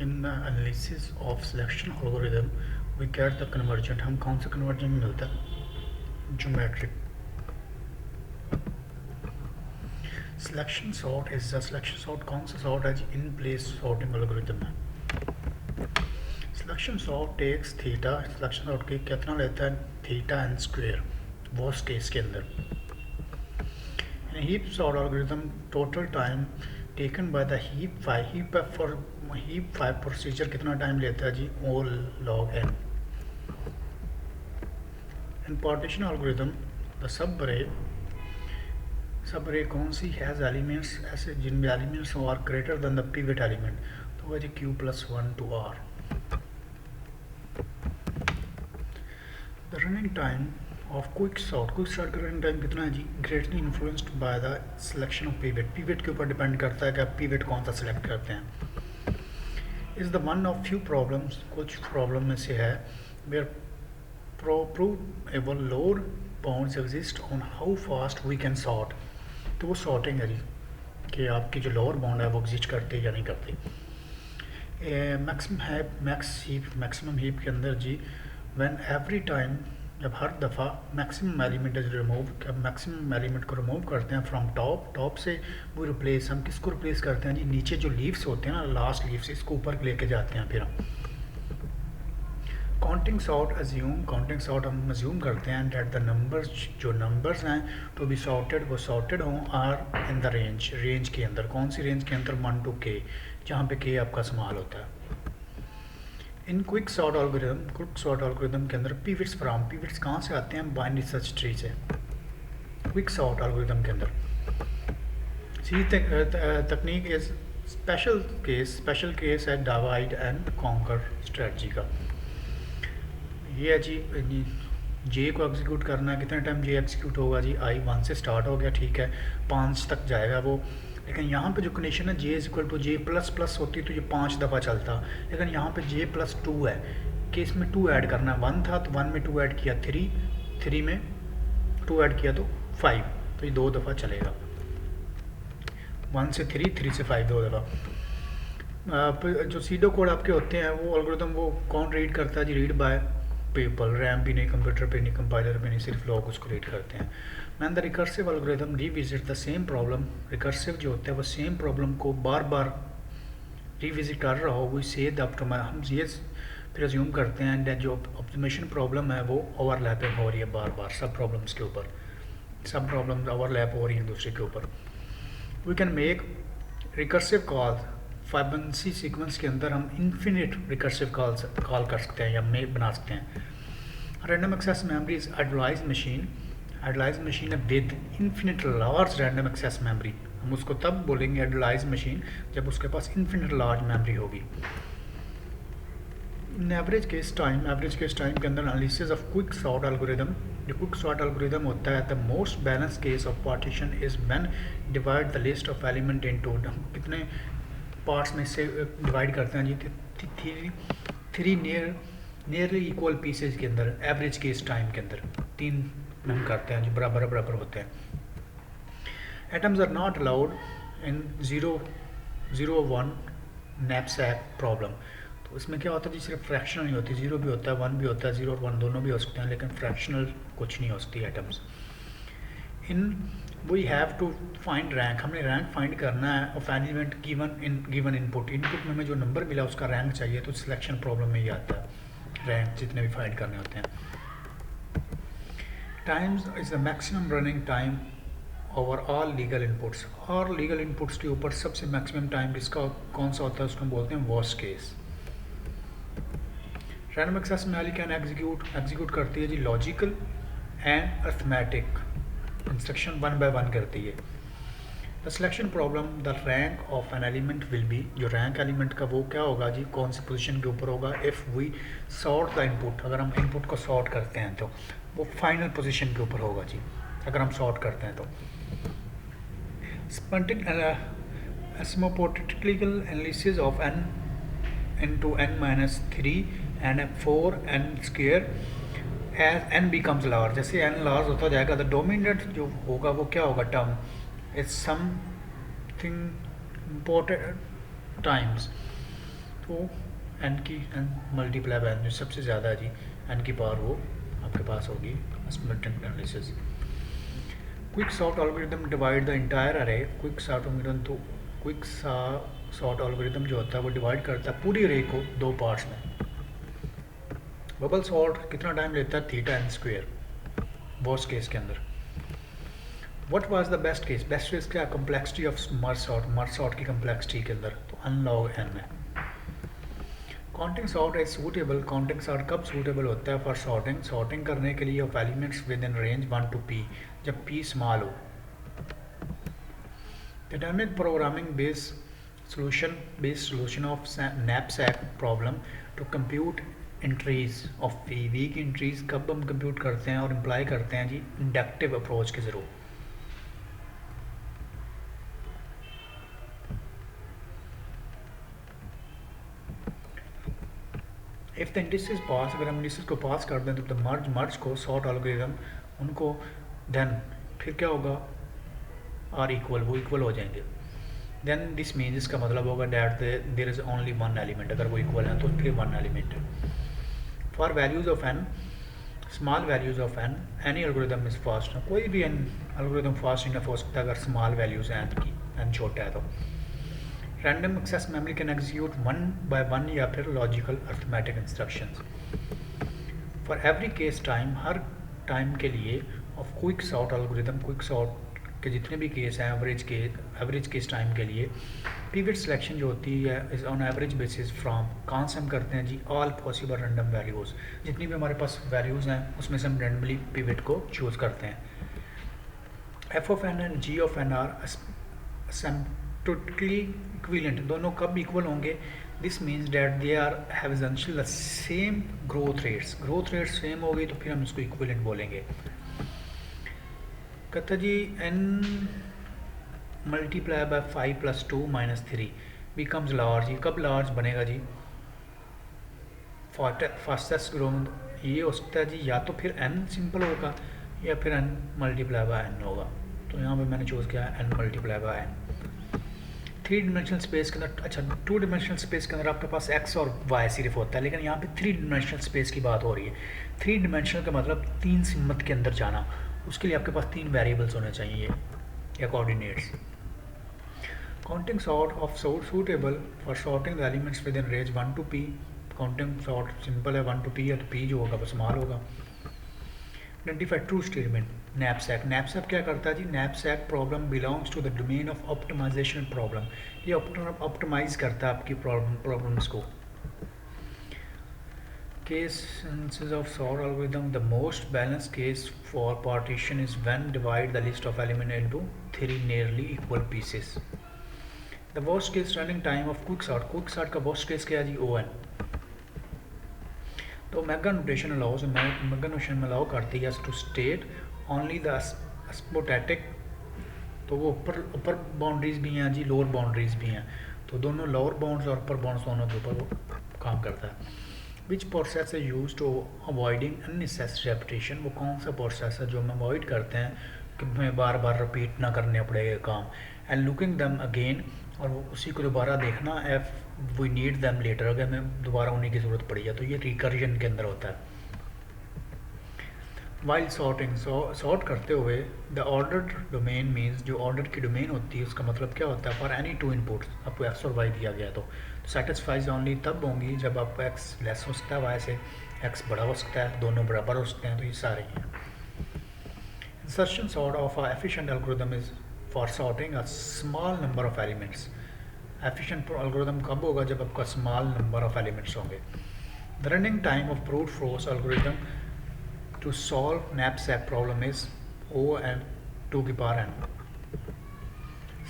In the analysis of selection algorithm we get the convergent. हम कौन सा convergent मिलता है? Geometric. Selection sort is the selection sort कौन सा सॉर्ट है जी? इन प्लेस सॉर्टिंग एल्गोरिदम है। Selection sort takes theta. Selection sort की कितना लेता है? Theta and square worst case के अंदर। Heap sort algorithm total time taken by the heap 5 procedure कितना टाइम लेता है जी? All log n. In partition algorithm the subarray कौन सी हैज़ एलिमेंट्स, ऐसे जिनमें elements are greater than the pivot element, तो वह जी q+1 to r। The running time of quick sort का रनिंग टाइम कितना है जी? Greatly influenced by the selection of pivot के ऊपर डिपेंड करता है कि आप पिवट कौन सा सिलेक्ट करते हैं। Is the one of few problems, कुछ प्रॉब्लम में से है where provable lower bounds exist on how fast we can sort. तो वो सॉर्टिंग है जी कि आपकी जो लोअर बाउंड है वो एग्जिस्ट करती है या नहीं करती। मैक्सिमम हीप के अंदर जी व्हेन एवरी टाइम, जब हर दफ़ा मैक्सिमम एलिमेंट इज रिमूव, जब मैक्सिमम एलिमेंट को रिमूव करते हैं फ्रॉम टॉप से वो रिप्लेस, हम किसको रिप्लेस करते हैं जी? नीचे जो लीव्स होते हैं ना, लास्ट लीव्स, इसको ऊपर लेके जाते हैं फिर हम। काउंटिंग सॉर्ट हम अज्यूम करते हैं डेट द नंबर्स, जो नंबर्स हैं टू बी सॉर्टेड, वो सॉर्टेड हों आर इन द रेंज के अंदर। कौन सी रेंज के अंदर? 1 to k, जहाँ पे k आपका स्मॉल होता है। इन क्विक सॉर्ट एल्गोरिदम के अंदर पिवट्स कहाँ से आते हैं? बाइनरी सर्च ट्री से। क्विक सॉर्ट एल्गोरिदम के अंदर सी तकनीक इज स्पेशल केस है डिवाइड एंड कॉन्कर स्ट्रेटजी का। ये है जी जे को एग्जीक्यूट करना है। कितने टाइम जे एग्जीक्यूट होगा जी? i1 से स्टार्ट हो गया, ठीक है, 5 तक जाएगा वो। लेकिन यहाँ पे जो कंडीशन है J equal to J plus होती तो ये 5 दफ़ा चलता, लेकिन यहाँ पे j+2 है कि इसमें 2 ऐड करना है। 1 था तो 1 में 2 ऐड किया 3 में 2 ऐड किया तो 5, तो ये 2 दफ़ा चलेगा। 1 से 3 से 5 2 दफ़ा। जो सीडो कोड आपके होते हैं वो एल्गोरिदम वो कौन रीड करता है जी? Read by people. रैम भी नहीं, कंप्यूटर पे नहीं, कंपाइलर पे नहीं, सिर्फ लोग उसको रीड करते हैं। Man the recursive algorithm revisit the same problem. Recursive जो होता है वो सेम प्रॉब्लम को बार बार रिविजिट कर रहा हो, वो से हम ये फिर अज्यूम करते हैं जो ऑप्टिमाइजेशन प्रॉब्लम है वो ओवरलैपिंग हो रही है बार बार सब प्रॉब्लम्स के ऊपर, सब प्रॉब्लम्स ओवरलैप हो रही हैं दूसरे के ऊपर। We can make recursive call. Fibonacci sequence के अंदर हम इन्फिनिट रिकर्सिव कॉल कर सकते हैं या बना सकते हैं। Random access memory is idealised machine है with infinite large random access memory. हम उसको तब बोलेंगे आइडियलाइज्ड मशीन जब उसके पास इन्फिनिट लार्ज मेमोरी होगी। इन एवरेज केस टाइम के अंदर analysis of quick sort algorithm, जो क्विक सॉर्ट एल्गोरिदम होता है, the most balance case of partition is when divide the list of element into. हम कितने पार्ट्स में से डिवाइड करते हैं जी? 3 नियरली इक्वल पीसेज के अंदर एवरेज केस टाइम के अंदर 3 में हम करते हैं जो बराबर होते हैं। Atoms are not allowed in 0 1 knapsack problem. तो इसमें क्या होता है जी? सिर्फ फ्रैक्शनल नहीं होती, 0 भी होता है 1 भी होता है, 0 और 1 दोनों भी हो सकते हैं, लेकिन फ्रैक्शनल कुछ नहीं हो सकती atoms. In we have to find rank, हमने रैंक फाइंड करना है ऑफ एलिमेंट गिवन इनपुट में हमें जो नंबर मिला उसका रैंक चाहिए, तो सिलेक्शन प्रॉब्लम में ही आता है रैंक जितने भी फाइंड करने होते हैं। Times is the maximum running time over all legal inputs. और लीगल इनपुट्स के ऊपर सबसे मैक्सिमम टाइम इसका कौन सा होता है? उसको हम बोलते हैं worst case. Random access memory can execute करती है जी logical and arithmetic instruction 1 by 1 करती है। The selection problem, the rank of n element will be, जो रैंक एलिमेंट का वो क्या होगा जी? कौन सी पोजीशन के ऊपर होगा? If we sort the input, अगर हम इनपुट को सॉर्ट करते हैं तो वो फाइनल पोजीशन के ऊपर होगा जी, अगर हम सॉर्ट करते हैं तो। Asymptotical analysis of n into n-3 and 4n square as n becomes large। जैसे n large होता जाएगा तो डोमिनेंट जो होगा वो क्या होगा? Term is something important times तो एन की एन मल्टीप्लाई बाय एन जो सबसे ज़्यादा है जी एन की पावर वो आपके पास होगी splitting analysis. Quick sort algorithm divide the entire अरे। क्विक सॉर्ट एल्गोरिथम तो क्विक सॉर्ट एल्गोरिथम जो होता है वो डिवाइड करता है पूरी अरे को दो पार्ट्स में। बबल सॉर्ट कितना टाइम लेता है theta n square worst case के अंदर। What was the best case? Best case क्या? कम्प्लेक्सिटी ऑफ मर्ज सॉर्ट की कम्प्लेक्सिटी के अंदर तो अन लॉग एन है। Counting sort is suitable. Counting sort कब सूटेबल होता है? फॉर सॉर्टिंग, सॉर्टिंग करने के लिए of elements within range 1 to p, जब p स्मॉल हो। Dynamic programming based solution of knapsack problem to compute entries of V. V की entries कब हम कंप्यूट करते हैं और इम्प्लाई करते हैं जी इंडक्टिव अप्रोच के जरूर। इफ़ द इंडिसेस पास, अगर हम इंडिसेस को पास कर दें तो मर्ज को सॉर्ट एल्गोरिथम उनको देन फिर क्या होगा आर इक्वल, वो इक्वल हो जाएंगे। देन दिस मीन्स, इसका मतलब होगा that there is only one element. अगर वो इक्वल है तो फिर वन एलिमेंट है। For values of n, small values of n, any algorithm is fast. कोई भी एन एल्गोरिथम फास्ट इनफ हो सकता है अगर स्मॉल वैल्यूज हैं एन की, एन छोटा है तो। Random access memory can execute 1 by 1 या फिर logical arithmetic instructions for every case time, हर टाइम के लिए of quick sort algorithm. Quick sort के जितने भी केस हैं एवरेज केस टाइम के लिए पिवट सिलेक्शन जो होती है is on average basis from, कहाँ से हम करते हैं जी ऑल पॉसिबल रैंडम वैल्यूज़। जितनी भी हमारे पास वैल्यूज़ हैं उसमें से हम रैंडमली पिवट को चूज़ करते हैं। F of n and g of n are totally equivalent, दोनों कब इक्वल होंगे? This means that they are have essential the same growth rates. Growth rate same हो गई तो फिर हम इसको इक्विवेलेंट बोलेंगे। कहता g n multiply by 5 + 2 - 3 becomes large. ये कब लार्ज बनेगा जी? फास्टेस्ट ग्रोथ ये हो सकता है जी या तो फिर एन सिंपल होगा या फिर एन मल्टीप्लाई बाय एन होगा। तो यहाँ पे मैंने चूज़ किया n multiply by n. 3 dimensional space के अंदर, अच्छा 2 डिमेंशनल स्पेस के अंदर आपके पास एक्स और वाई सिर्फ होता है, लेकिन यहाँ पे 3 डिमेंशनल स्पेस की बात हो रही है। 3 डिमेंशनल का मतलब 3 सिमत के अंदर जाना, उसके लिए आपके पास 3 वेरिएबल्स होने चाहिए या coordinates. Counting sort of suitable for sorting the elements within range 1 to p। Counting sort simple है 1 to p है तो p जो होगा वो स्मॉल होगा। Identify true statement. Knapsack, knapsack क्या करता है जी? Knapsack problem belongs to the domain of optimization problem. ये ऑप्टिमाइज करता है आपकी प्रॉब्लम्स को। Cases of sort algorithm, the most balanced case for partition is when divide the list of element into 3 nearly equal pieces. The worst case running time of quicksort, quicksort का worst case क्या है जी? ON। तो mega notation allows, mega notation में allow करती है to state only the एस्पोटेटिक। तो वो ऊपर बाउंड्रीज भी हैं जी, लोअर बाउंड्रीज भी हैं, तो दोनों लोअर बाउंड्स और अपर बाउंड्स दोनों के ऊपर वो काम करता है। विच प्रोसेस है use to avoiding unnecessary repetition. वो कौन सा प्रोसेस है जो हम अवॉइड करते हैं कि हमें बार बार रिपीट ना करने पड़ेगा काम। एंड लुकिंग दम अगेन, और उसी को दोबारा देखना। If we need them later, अगर हमें दोबारा होने की ज़रूरत पड़ी है तो ये रिकर्जन के अंदर होता है। वाइल सॉर्टिंग, सॉर्ट करते हुए द ऑर्डर्ड डोमेन मीन्स, जो ऑर्डर की डोमेन होती है उसका मतलब क्या होता है? फॉर एनी 2 इनपुट्स, आपको एक्स और वाई दिया गया तो सेटिस्फाइज ओनली तब होंगी जब आपको एक्स लेस हो सकता है वाई से, एक्स बड़ा हो सकता है, दोनों बराबर हो सकते हैं, तो ये सारे हैं। Insertion sort of a efficient algorithm is for sorting a small number of elements. Efficient algorithm कब होगा? जब आपका स्मॉल नंबर ऑफ एलिमेंट्स होंगे। The running time of brute force algorithm to solve knapsack problem is O(n)2n।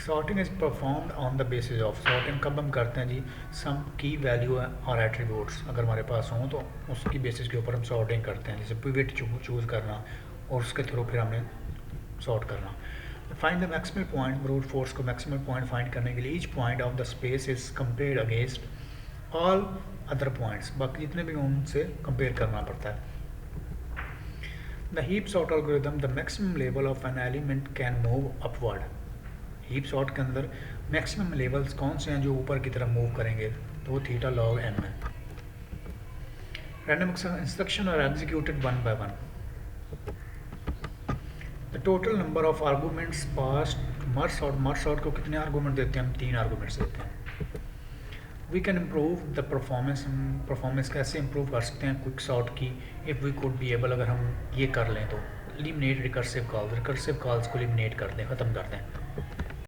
Sorting is performed on the basis of, sorting कब हम करते हैं जी? सम की वैल्यू और एट्रीब्यूट्स अगर हमारे पास हों तो उसकी बेसिस के ऊपर हम सॉर्टिंग करते हैं, जैसे पिवट चूज़ करना और उसके थ्रू फिर हमने सॉर्ट करना। Find the maximal point, brute force को मैक्सिमल पॉइंट फाइंड करने के लिए each point of the space is compared against all other points, बाकी जितने भी उनसे कंपेयर करना पड़ता है। The heap sort algorithm, the maximum level of n element can move upward. Heap sort के अंदर मैक्सिमम लेवल्स कौन से हैं जो ऊपर की तरफ मूव करेंगे? तो वो थीटा लॉग एम है। Random instruction are executed one by one. The total number of arguments passed merge sort को कितने आर्गूमेंट देते हैं हम? 3 आर्गूमेंट्स देते हैं। We can improve the performance कैसे इम्प्रूव कर सकते हैं क्विक सॉर्ट की? If we could be able, अगर हम ये कर लें तो एलिमिनेट रिकर्सिव कॉल्स को एलिमिनेट कर दें, ख़त्म कर दें।